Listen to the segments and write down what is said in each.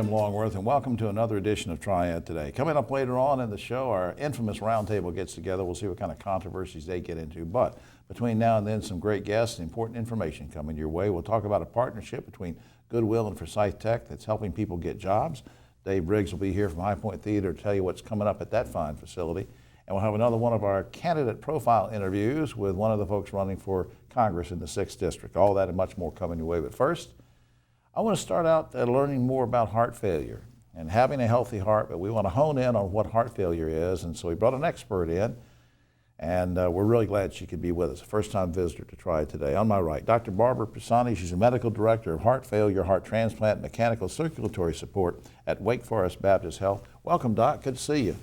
Jim Longworth, and welcome to another edition of Triad Today. Coming up later on in the show, our infamous roundtable gets together. We'll see what kind of controversies they get into. But between now and then, some great guests and important information coming your way. We'll talk about a partnership between Goodwill and Forsyth Tech that's helping people get jobs. Dave Briggs will be here from High Point Theater to tell you what's coming up at that fine facility. And we'll have another one of our candidate profile interviews with one of the folks running for Congress in the 6th District. All that and much more coming your way. But first, I want to start out learning more about heart failure and having a healthy heart, but we want to hone in on what heart failure is. And so we brought an expert in, and we're really glad she could be with us, a first-time visitor to Triad Today. On my right, Dr. Barbara Pisani. She's a medical director of heart failure, heart transplant, and mechanical circulatory support at Wake Forest Baptist Health. Welcome, Doc. Good to see you.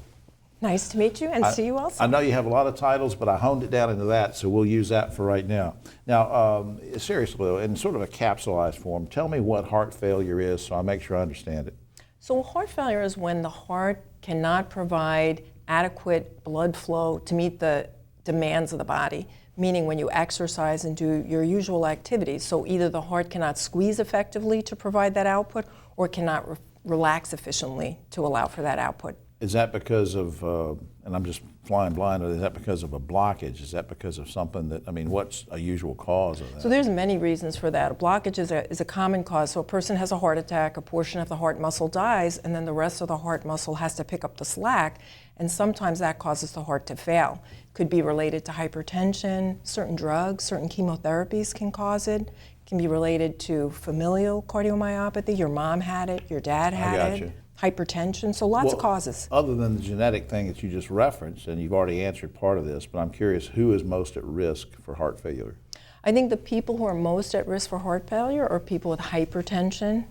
Nice to meet you and see you also. I know you have a lot of titles, but I honed it down into that, so we'll use that for right now. Now, seriously, in sort of a capsulized form, tell me what heart failure is so I make sure I understand it. So heart failure is when the heart cannot provide adequate blood flow to meet the demands of the body, meaning when you exercise and do your usual activities. So either the heart cannot squeeze effectively to provide that output or cannot relax efficiently to allow for that output. Is that because of, and I'm just flying blind, is that because of a blockage? Is that because of something that, I mean, what's a usual cause of that? So there's many reasons for that. A blockage is a common cause. So a person has a heart attack, a portion of the heart muscle dies, and then the rest of the heart muscle has to pick up the slack, and sometimes that causes the heart to fail. It could be related to hypertension, certain drugs, certain chemotherapies can cause it. It can be related to familial cardiomyopathy. Your mom had it, your dad had it. Hypertension, so lots of causes. Other than the genetic thing that you just referenced, and you've already answered part of this, but I'm curious, who is most at risk for heart failure? I think the people who are most at risk for heart failure are people with hypertension,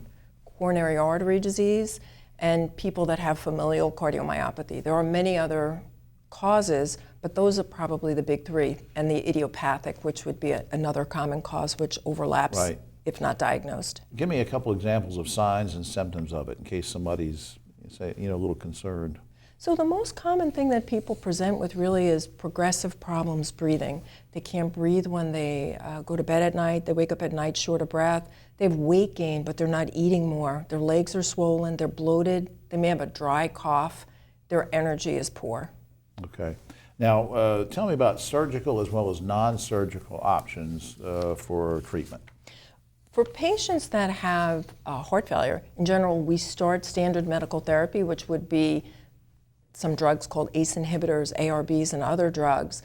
coronary artery disease, and people that have familial cardiomyopathy. There are many other causes, but those are probably the big three, and the idiopathic, which would be another common cause which overlaps. Right. If not diagnosed. Give me a couple examples of signs and symptoms of it in case somebody's, say, a little concerned. So the most common thing that people present with really is progressive problems breathing. They can't breathe when they go to bed at night. They wake up at night short of breath. They have weight gain, but they're not eating more. Their legs are swollen. They're bloated. They may have a dry cough. Their energy is poor. Okay. Now, tell me about surgical as well as non-surgical options for treatment. For patients that have heart failure, in general, we start standard medical therapy, which would be some drugs called ACE inhibitors, ARBs, and other drugs,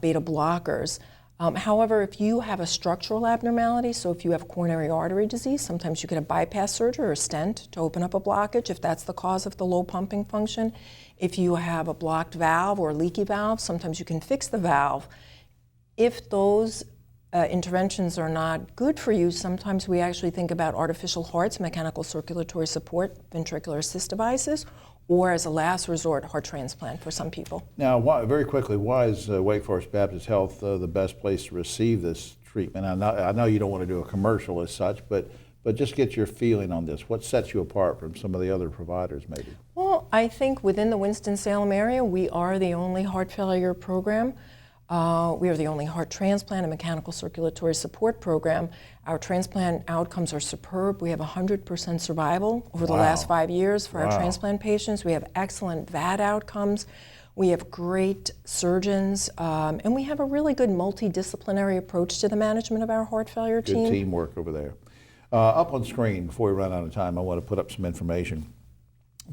beta blockers. However, if you have a structural abnormality, so if you have coronary artery disease, sometimes you get a bypass surgery or a stent to open up a blockage if that's the cause of the low pumping function. If you have a blocked valve or a leaky valve, sometimes you can fix the valve. If those interventions are not good for you, sometimes we actually think about artificial hearts, mechanical circulatory support, ventricular assist devices, or as a last resort, heart transplant for some people. Now, very quickly, why is Wake Forest Baptist Health the best place to receive this treatment? I know you don't want to do a commercial as such, but just get your feeling on this. What sets you apart from some of the other providers maybe? Well, I think within the Winston-Salem area, we are the only heart failure program. We are the only heart transplant and mechanical circulatory support program. Our transplant outcomes are superb. We have 100% survival over the last 5 years for our transplant patients. We have excellent VAD outcomes. We have great surgeons, and we have a really good multidisciplinary approach to the management of our heart failure team. Good teamwork over there. Up on screen, before we run out of time, I want to put up some information.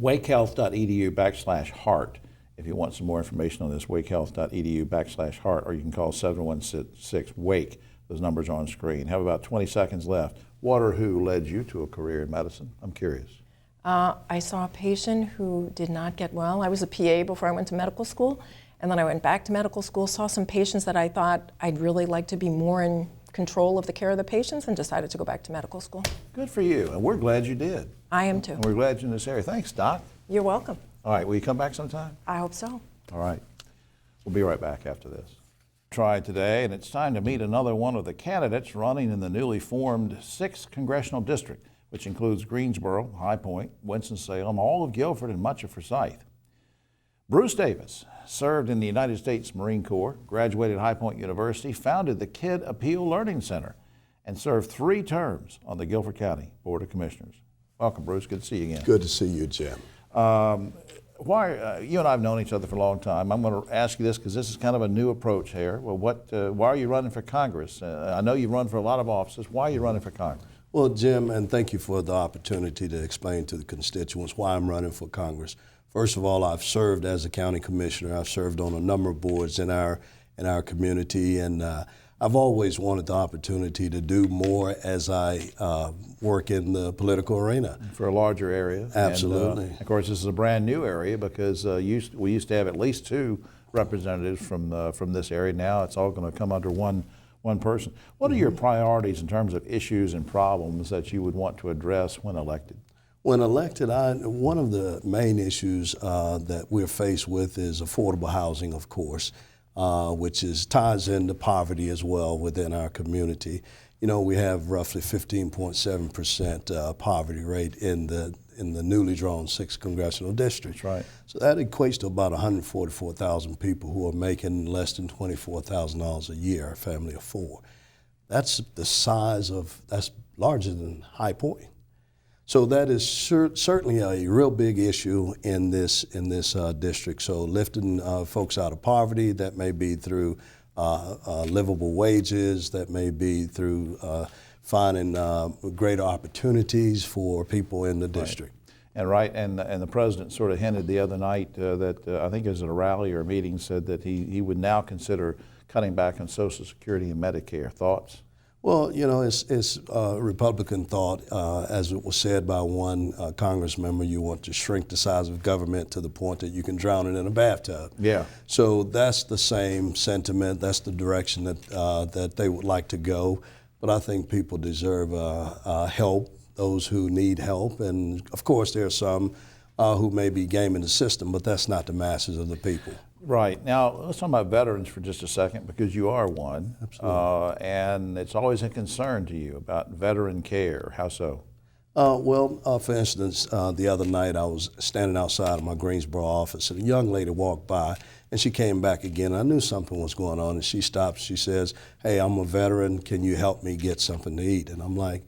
wakehealth.edu/heart. If you want some more information on this, wakehealth.edu/heart, or you can call 716-WAKE. Those numbers are on screen. Have about 20 seconds left. What or who led you to a career in medicine? I'm curious. I saw a patient who did not get well. I was a PA before I went to medical school, and then I went back to medical school, saw some patients that I thought I'd really like to be more in control of the care of the patients, and decided to go back to medical school. Good for you, and we're glad you did. I am too. And we're glad you're in this area. Thanks, Doc. You're welcome. All right, will you come back sometime? I hope so. All right. We'll be right back after this. Triad Today, and it's time to meet another one of the candidates running in the newly formed 6th Congressional District, which includes Greensboro, High Point, Winston-Salem, all of Guilford, and much of Forsyth. Bruce Davis served in the United States Marine Corps, graduated High Point University, founded the Kid Appeal Learning Center, and served 3 terms on the Guilford County Board of Commissioners. Welcome, Bruce. Good to see you again. Good to see you, Jim. Why you and I have known each other for a long time. I'm going to ask you this because this is kind of a new approach here. Well, why are you running for Congress? I know you've run for a lot of offices. Why are you running for Congress? Well, Jim, and thank you for the opportunity to explain to the constituents why I'm running for Congress. First of all, I've served as a county commissioner. I've served on a number of boards in our community, and I've always wanted the opportunity to do more as I work in the political arena. For a larger area. Absolutely. And, of course, this is a brand new area because we used to have at least 2 representatives from this area. Now it's all going to come under one person. What are your priorities in terms of issues and problems that you would want to address when elected? When elected, one of the main issues that we're faced with is affordable housing, of course, which ties into poverty as well within our community. You know, we have roughly 15.7% poverty rate in the newly drawn 6th congressional district. That's right. So that equates to about 144,000 people who are making less than $24,000 a year, a family of 4. That's larger than High Point. So that is certainly a real big issue in this district. So lifting folks out of poverty, that may be through livable wages, that may be through finding greater opportunities for people in the district. Right. And the president sort of hinted the other night that I think it was at a rally or a meeting, said that he would now consider cutting back on Social Security and Medicare. Thoughts? Well, you know, it's Republican thought, as it was said by one Congress member, you want to shrink the size of government to the point that you can drown it in a bathtub. Yeah. So that's the same sentiment. That's the direction that they would like to go. But I think people deserve help, those who need help. And, of course, there are some who may be gaming the system, but that's not the masses of the people. Right. Now, let's talk about veterans for just a second, because you are one. Absolutely. And it's always a concern to you about veteran care. How so? For instance, the other night I was standing outside of my Greensboro office, and a young lady walked by, and she came back again. I knew something was going on, and she stopped. She says, "Hey, I'm a veteran. Can you help me get something to eat?" And I'm like,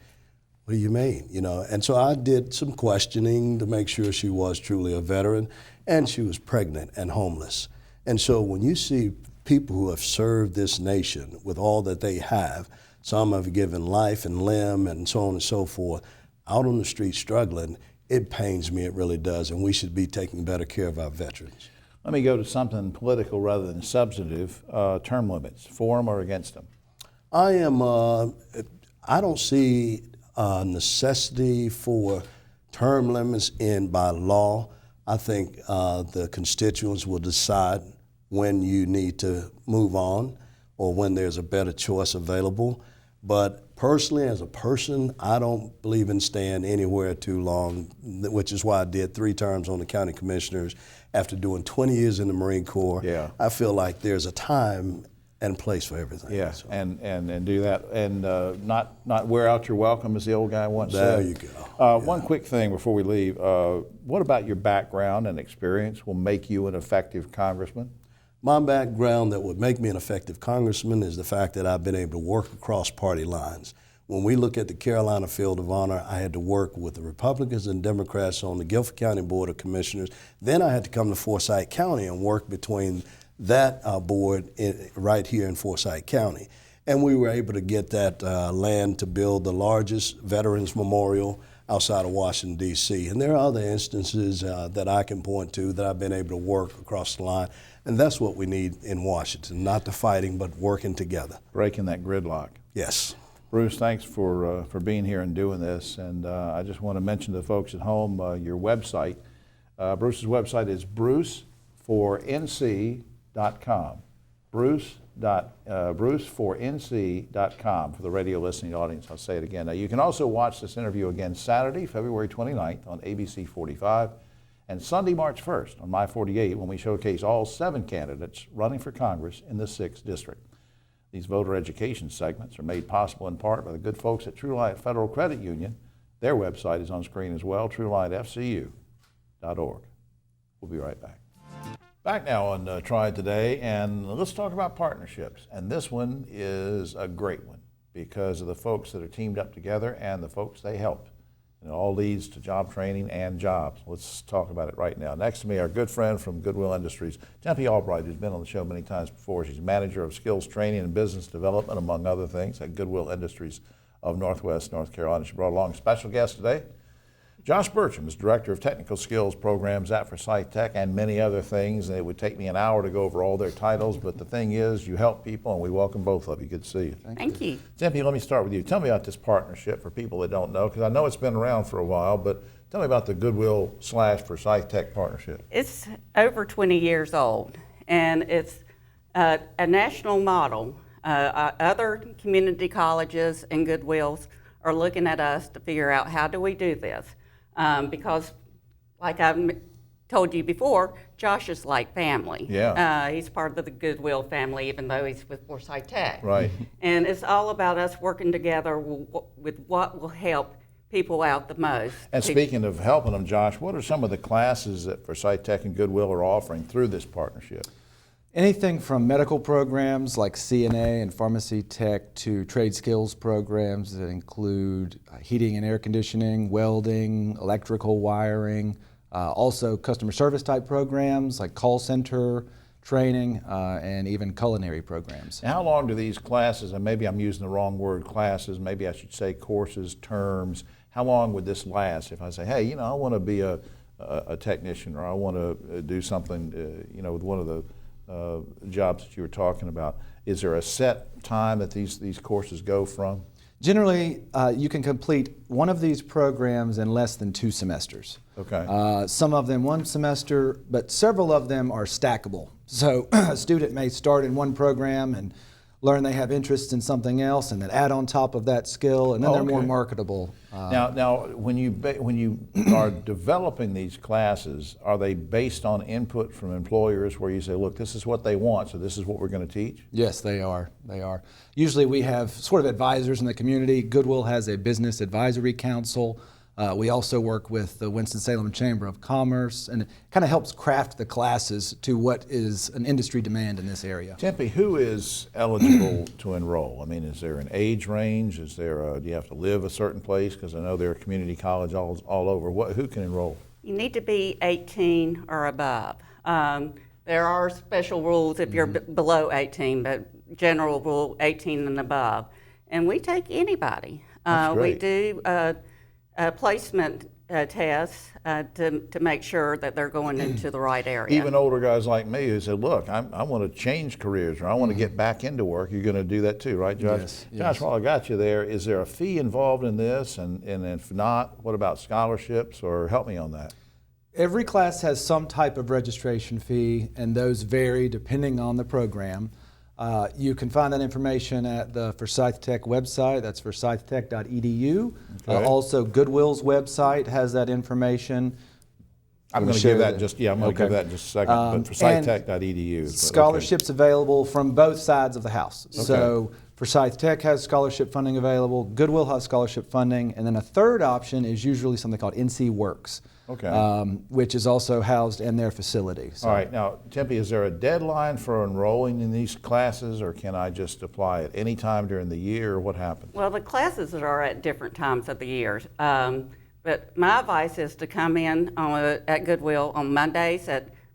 "What do you mean?" You know. And so I did some questioning to make sure she was truly a veteran, and she was pregnant and homeless. And so when you see people who have served this nation with all that they have, some have given life and limb and so on and so forth, out on the street struggling, it pains me, it really does, and we should be taking better care of our veterans. Let me go to something political rather than substantive. Term limits, for them or against them? I don't see a necessity for term limits by law. I think the constituents will decide when you need to move on or when there's a better choice available. But personally, as a person, I don't believe in staying anywhere too long, which is why I did 3 terms on the county commissioners after doing 20 years in the Marine Corps. Yeah. I feel like there's a time and place for everything. Yeah, so. and do that, and not wear out your welcome, as the old guy once said. There you go. One quick thing before we leave. What about your background and experience will make you an effective congressman? My background that would make me an effective congressman is the fact that I've been able to work across party lines. When we look at the Carolina Field of Honor, I had to work with the Republicans and Democrats on the Guilford County Board of Commissioners. Then I had to come to Forsyth County and work between that board right here in Forsyth County. And we were able to get that land to build the largest Veterans Memorial outside of Washington, D.C. And there are other instances that I can point to that I've been able to work across the line. And that's what we need in Washington, not the fighting, but working together. Breaking that gridlock. Yes. Bruce, thanks for being here and doing this. And I just want to mention to the folks at home your website. Bruce's website is brucefornc.com. brucefornc.com for the radio listening audience. I'll say it again. Now, you can also watch this interview again Saturday, February 29th on ABC 45, and Sunday, March 1st on My 48, when we showcase all 7 candidates running for Congress in the 6th District. These voter education segments are made possible in part by the good folks at Trulight Federal Credit Union. Their website is on screen as well, trulightfcu.org. We'll be right back. Back now on Triad Today, and let's talk about partnerships. And this one is a great one because of the folks that are teamed up together and the folks they help. And it all leads to job training and jobs. Let's talk about it right now. Next to me, our good friend from Goodwill Industries, Tempe Albright, who's been on the show many times before. She's manager of skills training and business development, among other things, at Goodwill Industries of Northwest North Carolina. She brought along a special guest today. Josh Bertram is Director of Technical Skills Programs at Forsyth Tech and many other things. And it would take me an hour to go over all their titles, but the thing is, you help people, and we welcome both of you. Good to see you. Thank you. Tempe, let me start with you. Tell me about this partnership for people that don't know, because I know it's been around for a while, but tell me about the Goodwill / Forsyth Tech partnership. It's over 20 years old, and it's a national model. Other community colleges and Goodwills are looking at us to figure out how do we do this. Because, like I told you before, Josh is like family. Yeah. He's part of the Goodwill family, even though he's with Forsyth Tech. Right. And it's all about us working together with what will help people out the most. And speaking of helping them, Josh, what are some of the classes that Forsyth Tech and Goodwill are offering through this partnership? Anything from medical programs like CNA and pharmacy tech to trade skills programs that include heating and air conditioning, welding, electrical wiring, also customer service type programs like call center training, and even culinary programs. How long do these classes, and maybe I'm using the wrong word, classes, maybe I should say courses, terms, how long would this last if I say, hey, I want to be a technician, or I want to do something, with one of the jobs that you were talking about? Is there a set time that these courses go from? Generally, you can complete one of these programs in less than 2 semesters. Okay. Some of them 1 semester, but several of them are stackable. So a student may start in one program and learn they have interests in something else, and then add on top of that skill, and then they're more marketable. Now, when you are developing these classes, are they based on input from employers where you say, look, this is what they want, so this is what we're going to teach? Yes, they are. They are. Usually we have sort of advisors in the community. Goodwill has a business advisory council. We also work with the Winston-Salem Chamber of Commerce, and it kind of helps craft the classes to what is an industry demand in this area. Tempe, who is eligible to enroll? I mean, is there an age range? Is there do you have to live a certain place? Because I know there are community college all over. Who can enroll? You need to be 18 or above. There are special rules if you're below 18, but general rule 18 and above. And we take anybody. That's great. We do placement tests to make sure that they're going into the right area. Even older guys like me who say, look, I want to change careers, or I want to get back into work. You're going to do that too, right, Josh? Yes. Josh, while I got you there, is there a fee involved in this? And if not, what about scholarships? Or help me on that. Every class has some type of registration fee, and those vary depending on the program. You can find that information at the Forsyth Tech website. That's forsythtech.edu. Okay. Also, Goodwill's website has that information. I'm going to give that I'm going to give that in just a second. But forsythtech.edu. Scholarships available from both sides of the house. So Forsyth Tech has scholarship funding available. Goodwill has scholarship funding, and then a third option is usually something called NC Works. Okay. Which is also housed in their facility. So. All right. Now, Tempe, is there a deadline for enrolling in these classes, or can I just apply at any time during the year, or what happens? Well, the classes are at different times of the year. But my advice is to come in at Goodwill on Mondays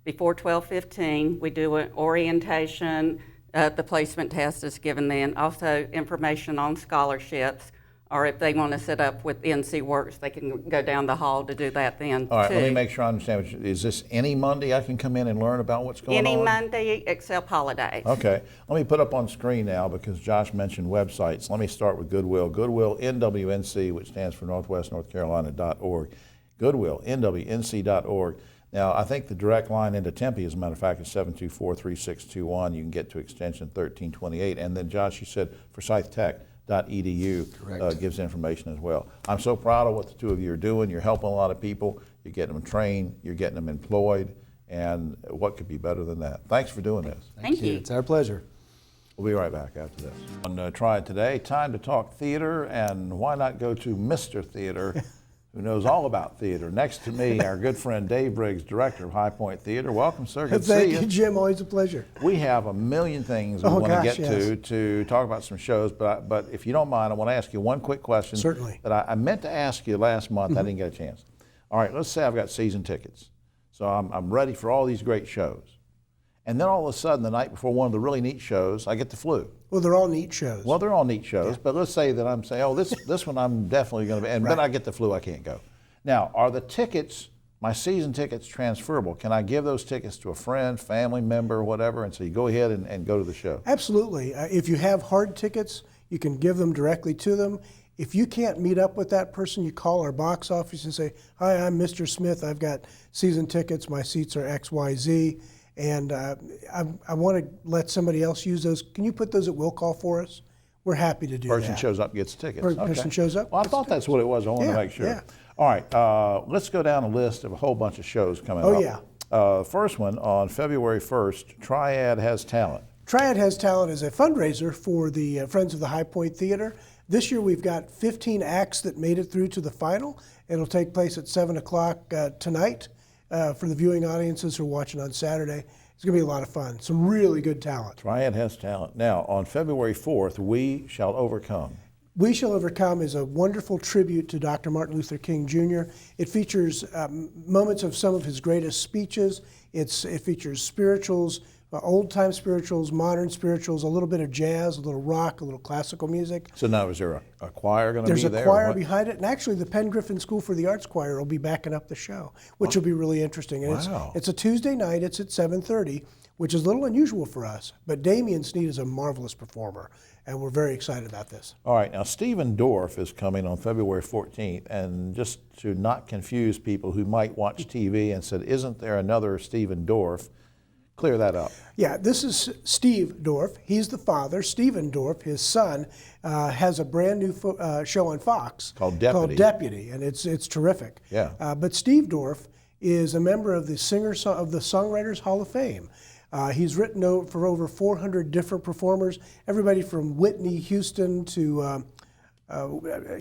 before 12:15. We do an orientation. The placement test is given then. Also, information on scholarships. Or if they want to set up with NC Works, they can go down the hall to do that then, All right, too. let me make sure I understand. Is this any Monday I can come in and learn about what's going on? Any Monday except holidays. Okay. Let me put up on screen now, because Josh mentioned websites. Let me start with Goodwill. Goodwill NWNC, which stands for NorthwestNorthCarolina.org. Goodwill NWNC.org. Now, I think the direct line into Tempe, as a matter of fact, is 724-3621. You can get to extension 1328. And then, Josh, you said Forsyth Tech. .edu gives information as well. I'm so proud of what the two of you are doing. You're helping a lot of people. You're getting them trained. You're getting them employed. And what could be better than that? Thanks for doing this. Thank you. It's our pleasure. We'll be right back after this. On Triad Today, time to talk theater, and why not go to Mr. Theater who knows all about theater. Next to me, our good friend Dave Briggs, director of High Point Theater. Welcome, sir. Good to see Thank you. you, Jim. Always a pleasure. We have a million things we Oh, want to gosh, get yes. to talk about some shows, but if you don't mind, I want to ask you one quick question. Certainly. That I meant to ask you last month. I didn't get a chance. All right, let's say I've got season tickets. So I'm ready for all these great shows. And then all of a sudden, the night before one of the really neat shows, I get the flu. Well, they're all neat shows. Well, they're all neat shows, but let's say that I'm saying, oh, this one I'm definitely going to be, and then I get the flu, I can't go. Now, are the tickets, my season tickets, transferable? Can I give those tickets to a friend, family member, whatever, and so you go ahead and go to the show? Absolutely. If you have hard tickets, you can give them directly to them. If you can't meet up with that person, you call our box office and say, hi, I'm Mr. Smith. I've got season tickets. My seats are XYZ. And I want to let somebody else use those. Can you put those at will call for us? We're happy to do Person that. shows up, gets tickets. Person shows up, Well, I gets thought that's what it was. I wanted to Yeah, make sure. yeah. All right, let's go down a list of a whole bunch of shows coming up. Oh, yeah. First one, on February 1st, Triad Has Talent. Triad Has Talent is a fundraiser for the Friends of the High Point Theater. This year we've got 15 acts that made it through to the final. It'll take place at 7 o'clock tonight for the viewing audiences who are watching on Saturday. It's going to be a lot of fun. Some really good talent. Triad Has Talent. Now, on February 4th, We Shall Overcome. We Shall Overcome is a wonderful tribute to Dr. Martin Luther King Jr. It features moments of some of his greatest speeches. It features spirituals, old-time spirituals, modern spirituals, a little bit of jazz, a little rock, a little classical music. So now, is there a choir going to be There's there? a choir behind it, and actually the Penn Griffin School for the Arts Choir will be backing up the show, which will be really interesting. And Wow. it's a Tuesday night, it's at 7:30, which is a little unusual for us, but Damian Sneed is a marvelous performer, and we're very excited about this. All right, now Stephen Dorff is coming on February 14th, and just to not confuse people who might watch TV and said, isn't there another Stephen Dorff, clear that up. Yeah, this is Steve Dorff. He's the father. Stephen Dorff, his son, has a brand new show on Fox Called Deputy. and it's terrific. Yeah. But Steve Dorff is a member of the Songwriters Hall of Fame. He's written for over 400 different performers, everybody from Whitney Houston to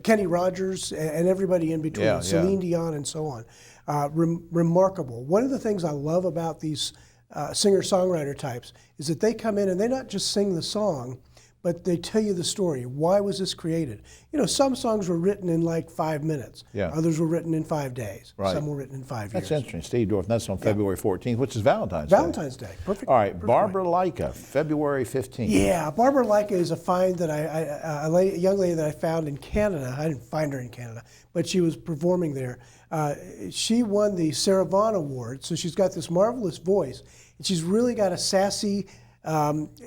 Kenny Rogers and everybody in between, Yeah, Celine Dion and so on. Remarkable. One of the things I love about these singer-songwriter types is that they come in and they not just sing the song, but they tell you the story. Why was this created? You know, some songs were written in like 5 minutes. Yeah. Others were written in 5 days. Right. Some were written in 5 That's years. interesting. Steve Dorff, and that's on February 14th, which is Valentine's Day. Valentine's Day. Perfect. All right, perfect Barbara Leica, February 15th. Yeah, Barbara Leica is a find that a young lady that I found in Canada. I didn't find her in Canada, but she was performing there. She won the Sarah Vaughan Award, so she's got this marvelous voice, and she's really got a sassy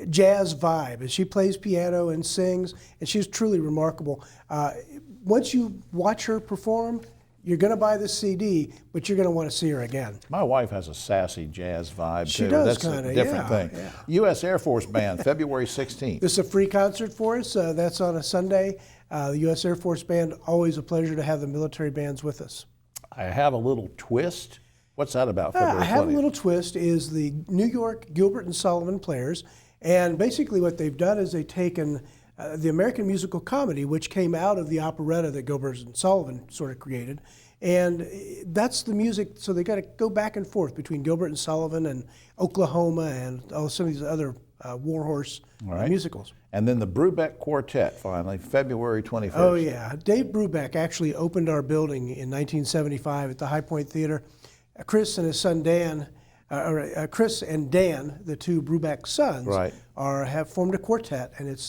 jazz vibe. And she plays piano and sings, and she's truly remarkable. Once you watch her perform, you're going to buy the CD, but you're going to want to see her again. My wife has a sassy jazz vibe, She too. does That's kinda, a different yeah, thing. yeah. U.S. Air Force Band, February 16th. This is a free concert for us. That's on a Sunday. The U.S. Air Force Band, always a pleasure to have the military bands with us. I have a little twist. What's that about, February 20th? I have a little twist is the New York Gilbert and Sullivan Players, and basically what they've done is they've taken the American musical comedy, which came out of the operetta that Gilbert and Sullivan sort of created, and that's the music, so they got to go back and forth between Gilbert and Sullivan and Oklahoma and some of these other warhorse musicals. And then the Brubeck Quartet, finally, February 21st. Oh yeah, Dave Brubeck actually opened our building in 1975 at the High Point Theater. Chris and his son Dan, Chris and Dan, the two Brubeck sons, Right. have formed a quartet, and it's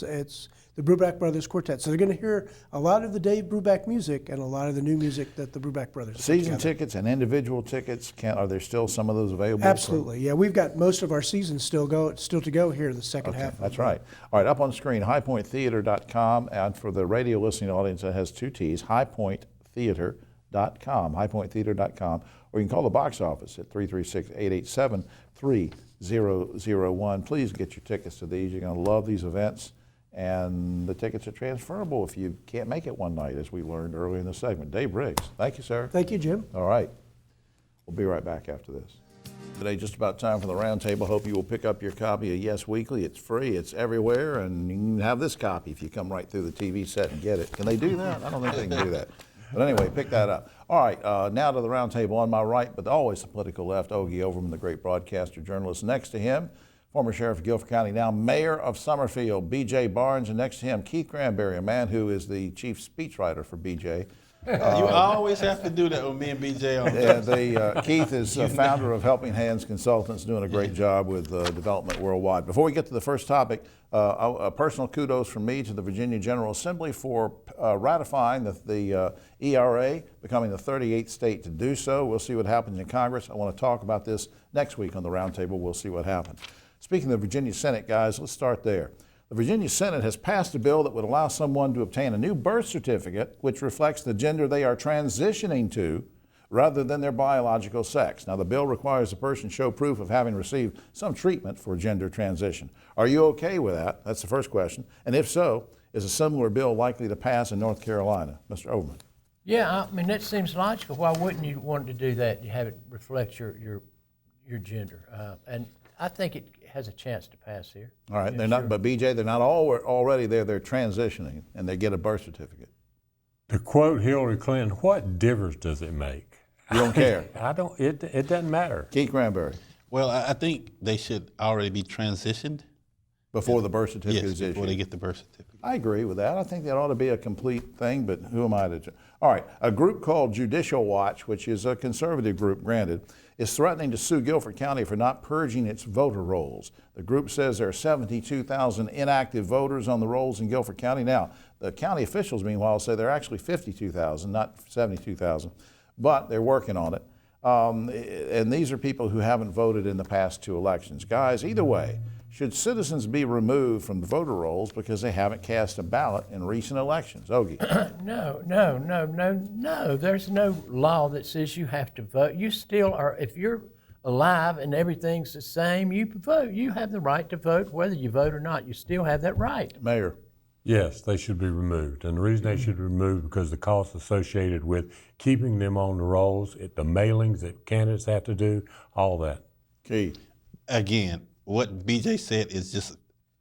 the Brubeck Brothers Quartet. So they're going to hear a lot of the Dave Brubeck music and a lot of the new music that the Brubeck Brothers put Season together. tickets and individual tickets, are there still some of those available? Absolutely, yeah. We've got most of our seasons still to go here in the second half. That's right. All right, up on the screen, highpointtheater.com, and for the radio listening audience, that has 2 T's, highpointtheater.com, highpointtheater.com, or you can call the box office at 336-887-3001. Please get your tickets to these. You're going to love these events, and the tickets are transferable if you can't make it one night, as we learned earlier in the segment. Dave Briggs, thank you, sir. Thank you, Jim. All right. We'll be right back after this. Today, just about time for the roundtable. Hope you will pick up your copy of Yes Weekly. It's free. It's everywhere. And you can have this copy if you come right through the TV set and get it. Can they do that? I don't think they can do that. But anyway, pick that up. All right, now to the round table on my right, but always the political left, Ogie Overman, the great broadcaster, journalist. Next to him, former sheriff of Guilford County, now mayor of Summerfield, B.J. Barnes. And next to him, Keith Granberry, a man who is the chief speechwriter for B.J. You always have to do that with me and BJ on. Yeah, Keith is founder of Helping Hands Consultants, doing a great job with development worldwide. Before we get to the first topic, a personal kudos from me to the Virginia General Assembly for ratifying the ERA, becoming the 38th state to do so. We'll see what happens in Congress. I want to talk about this next week on the roundtable. We'll see what happens. Speaking of the Virginia Senate, guys, let's start there. The Virginia Senate has passed a bill that would allow someone to obtain a new birth certificate which reflects the gender they are transitioning to rather than their biological sex. Now, the bill requires the person show proof of having received some treatment for gender transition. Are you okay with that? That's the first question. And if so, is a similar bill likely to pass in North Carolina? Mr. Overman. Yeah, I mean, that seems logical. Why wouldn't you want to do that? You have it reflect your gender. And I think it has a chance to pass here. All right, Yeah, they're sure. not, but BJ, they're not already there. They're transitioning, and they get a birth certificate. To quote Hillary Clinton, what difference does it make? You don't care. I don't. It doesn't matter. Keith Granberry, Well, I think they should already be transitioned. before the birth certificate Yes, is before they issued. get the birth certificate. I agree with that. I think that ought to be a complete thing, but who am I to judge? All right, a group called Judicial Watch, which is a conservative group, granted, is threatening to sue Guilford County for not purging its voter rolls. The group says there are 72,000 inactive voters on the rolls in Guilford County. Now, the county officials, meanwhile, say there are actually 52,000, not 72,000, but they're working on it. And these are people who haven't voted in the past two elections. Guys, either way, should citizens be removed from the voter rolls because they haven't cast a ballot in recent elections? Ogie. No. There's no law that says you have to vote. You still are, if you're alive and everything's the same, you vote. You have the right to vote whether you vote or not. You still have that right. Mayor. Yes, they should be removed, and the reason they should be removed because the costs associated with keeping them on the rolls, the mailings that candidates have to do, all that. Keith. Again, what BJ said is just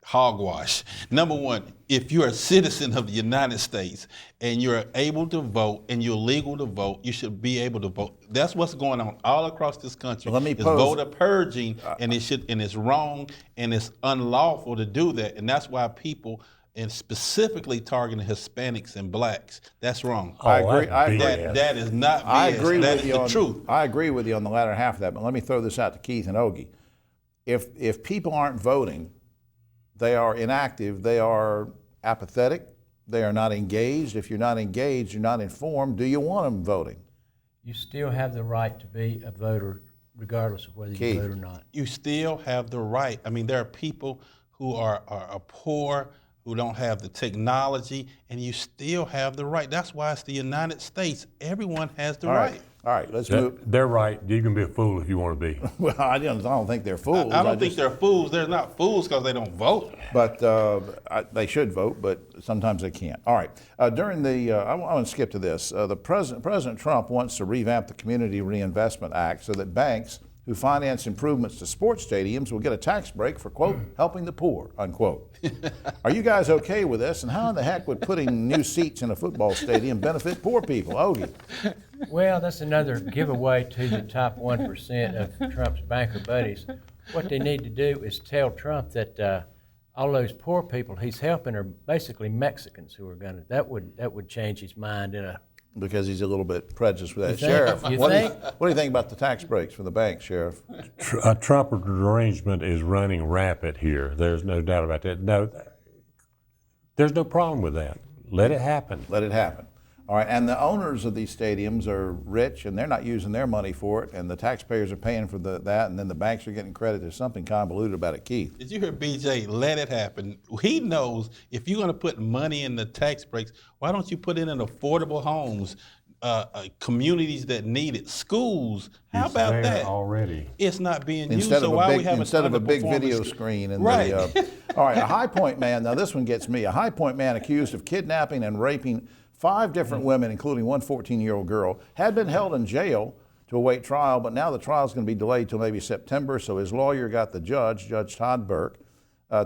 hogwash. Number one, if you're a citizen of the United States and you're able to vote and you're legal to vote, you should be able to vote. That's what's going on all across this country. Let me It's pose- voter purging, and it's wrong and it's unlawful to do that, and that's why people and specifically targeting Hispanics and blacks. That's wrong. I agree. that's I agree. BS. That is not BS. I agree That with is you the on truth. I agree with you on the latter half of that, but let me throw this out to Keith and Ogie. If people aren't voting, they are inactive, they are apathetic, they are not engaged. If you're not engaged, you're not informed, do you want them voting? You still have the right to be a voter regardless of whether Keith. you vote or not. You still have the right. I mean, there are people who are poor, who don't have the technology, and you still have the right. That's why it's the United States. Everyone has the All right. right, let's move. They're right. You can be a fool if you want to be. Well, I don't think they're fools. I don't think they're fools. They're not fools because they don't vote. But they should vote, but sometimes they can't. All right. During the, I want to skip to this. The President Trump wants to revamp the Community Reinvestment Act so that banks who finance improvements to sports stadiums will get a tax break for, quote, helping the poor, unquote. Are you guys okay with this? And how in the heck would putting new seats in a football stadium benefit poor people? Ogie. Well, that's another giveaway to the top 1% of Trump's banker buddies. What they need to do is tell Trump that all those poor people he's helping are basically Mexicans who are gonna. That would change his mind in a. Because he's a little bit prejudiced with that. think? Sheriff, You what do think? what do you think about the tax breaks for the bank, Sheriff? A Trump arrangement is running rampant here. There's no doubt about that. No, there's no problem with that. Let it happen. Let it happen. All right, and the owners of these stadiums are rich, and they're not using their money for it, and the taxpayers are paying for that, and then the banks are getting credit. There's something convoluted about it, Keith. Did you hear BJ? Let it happen. He knows if you're going to put money in the tax breaks, why don't you put it in affordable homes, communities that need it, schools? How It's about there that? already. It's not being used. Instead So of why a we big, have instead of a big video underperforming screen. And Right. All right, a High Point man, now this one gets me. A High Point man accused of kidnapping and raping 5 different women, including one 14-year-old girl, had been held in jail to await trial, but now the trial is going to be delayed till maybe September, so his lawyer got the judge, Judge Todd Burke,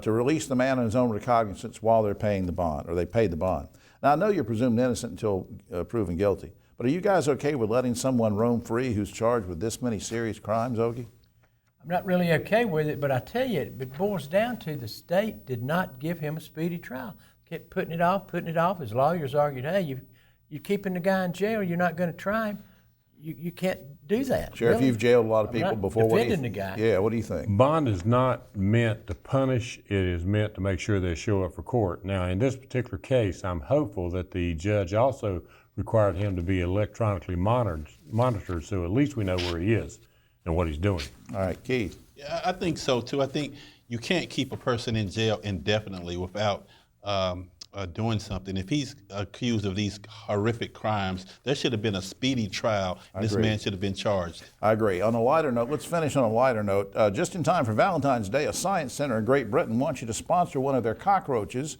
to release the man on his own recognizance while they're paying the bond, or they paid the bond. Now, I know you're presumed innocent until proven guilty, but are you guys okay with letting someone roam free who's charged with this many serious crimes, Ogie? I'm not really okay with it, but I tell you, it boils down to the state did not give him a speedy trial. Kept putting it off. His lawyers argued, hey, you're keeping the guy in jail, you're not going to try him. You can't do that. Sheriff, really. you've jailed a lot of people not before. What do you defending the guy. Yeah, what do you think? Bond is not meant to punish, it is meant to make sure they show up for court. Now, in this particular case, I'm hopeful that the judge also required him to be electronically monitored, so at least we know where he is and what he's doing. All right, Keith. Yeah, I think so too. I think you can't keep a person in jail indefinitely without doing something. If he's accused of these horrific crimes, there should have been a speedy trial. This agree. man should have been charged. I agree. On a lighter note, let's finish on a lighter note. Just in time for Valentine's Day, a science center in Great Britain wants you to sponsor one of their cockroaches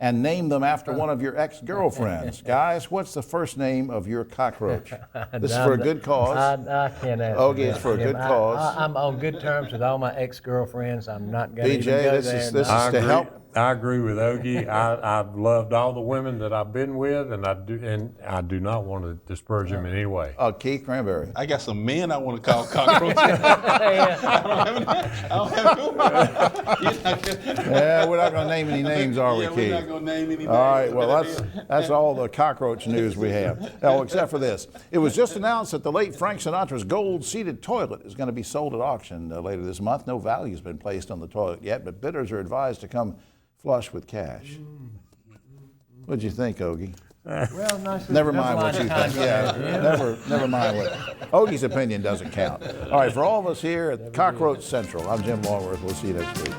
and name them after one of your ex-girlfriends. Guys, what's the first name of your cockroach? This is for a good cause. I can't answer Okay, that, it's for a Jim. good cause. I'm on good terms with all my ex-girlfriends. I'm not going to BJ, even go this there. is to I help. I agree with Ogie. I've loved all the women that I've been with, and I do not want to disparage them in any way. Keith Cranberry. I got some men I want to call cockroaches. I don't have Yeah, we're not going to name any names, are we, yeah, Keith? we're not going to name any names. All right, well, that's all the cockroach news we have. Oh, except for this. It was just announced that the late Frank Sinatra's gold-seated toilet is going to be sold at auction later this month. No value has been placed on the toilet yet, but bidders are advised to come flush with cash. What'd you think, Ogie? Well, nice. Never mind what you think. Yeah, never mind what. Ogie's opinion doesn't count. All right, for all of us here at Cockroach Central, I'm Jim Longworth. We'll see you next week.